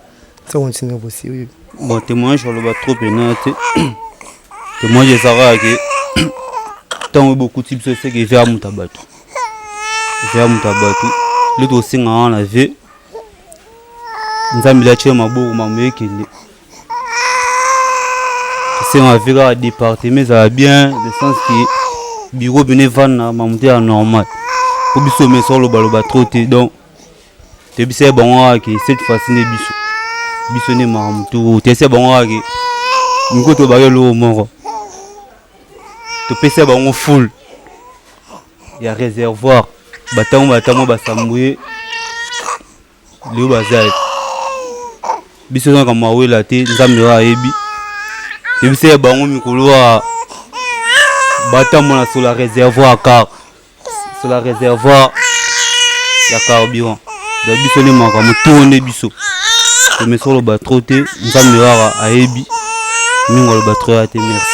Ça continue aussi oui. Bon témoin sur le bateau pénate. Témoin de Zara qui tant beaucoup de types de choses qui fait à Moutabatu. Fait à Moutabatu. Le dossier en la vie. Nous avons mis à ma boue ma mère qui est. C'est un véritable département, ça va bien, le sens que bureau bénévole m'a monté à normal. Pour biso mais sur le bateau donc. Tu sais bon qui cette fois-ci n'est biso. biso ne mamutu tese bango ake niko to bayo lo moko to pese bango full ya réservoir batango basambuye leo bazali biso na kamawela te nzambe wa ayebi te biso ya bango mikolo wa batambo na sur la réservoir car sur la réservoir ya carburant da biso ne makambo tourne biso to mesolo ba trop te nzambe wa ayebi mingo lo ba trop te merci.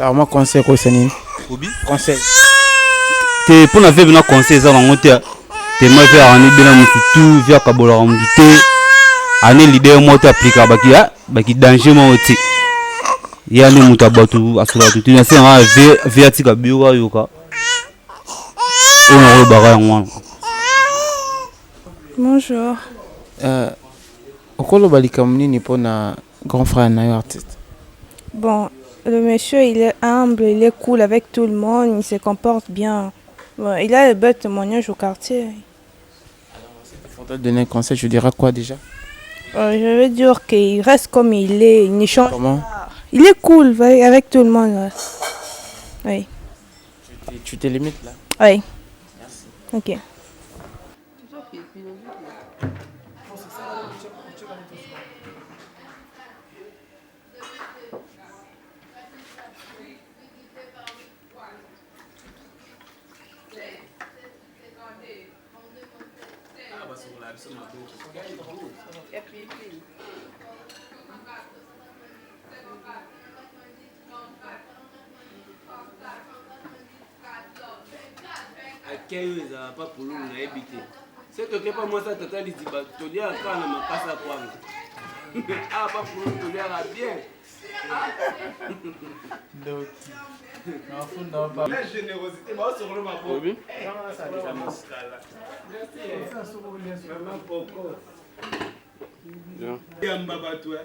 Alors moi conseil ko senini obi conseil te pour na faire na conseil ça bango te te ma faire en ibena mutu via kabola mutu te ane leader mo te appliquer baki danger mo te yani mutu abatu asura tu na senga via tika biwa yoka on a ba ngwana. Bonjour. Okolo balikamuni ni pona grand frère na artiste. Bon, le monsieur, il est humble, il est cool avec tout le monde, il se comporte bien. Bon, il a le bon témoignage au quartier. Pour te donner un conseil, je dirais quoi déjà? Je veux dire qu'il reste comme il est, il ne change Comment? pas. Il est cool avec tout le monde. Oui. Tu te limites là? Oui. Merci. Ok. Accueil ça pas pour nous na habité. C'est que pas moi ça total dit ba to dia kana makasa kwangu. Ah pas pour nous to dia bien. Donc la générosité va sur le mappo. Oui. Vraiment beaucoup. Bien baba toi.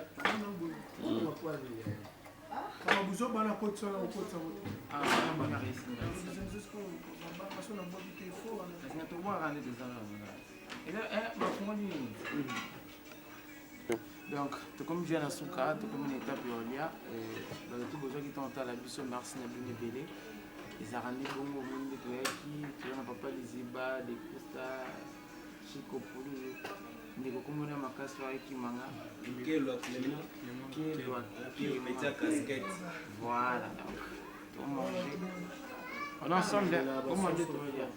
Donc, comme je viens à Souka, comme une étape Yolia, tout besoin qui t'ont à la biso Mars n'a bien belé. Ils ont rendu bon au monde de Toyaki, tu n'as pas les Ziba, des Costa, Chico Poulu, des Kokumona Makaswa qui manga. Quel autre qui met sa casquette. Voilà. On mange. On est ensemble, on mange tout le monde.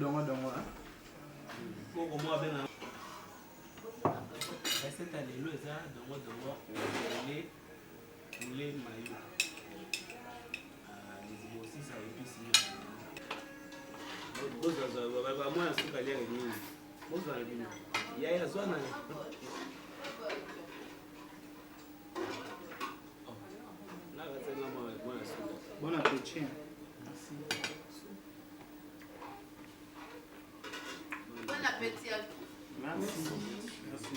Dongo hein. Pour moi ben cette année le ça dongo les maillots. Les aussi ça épice. Boza za moi suka leo nini. Boza nini. Yaya zwana. Là c'est moi suka. Bon appétit. Merci. Bon appétit à tous. Merci. Merci.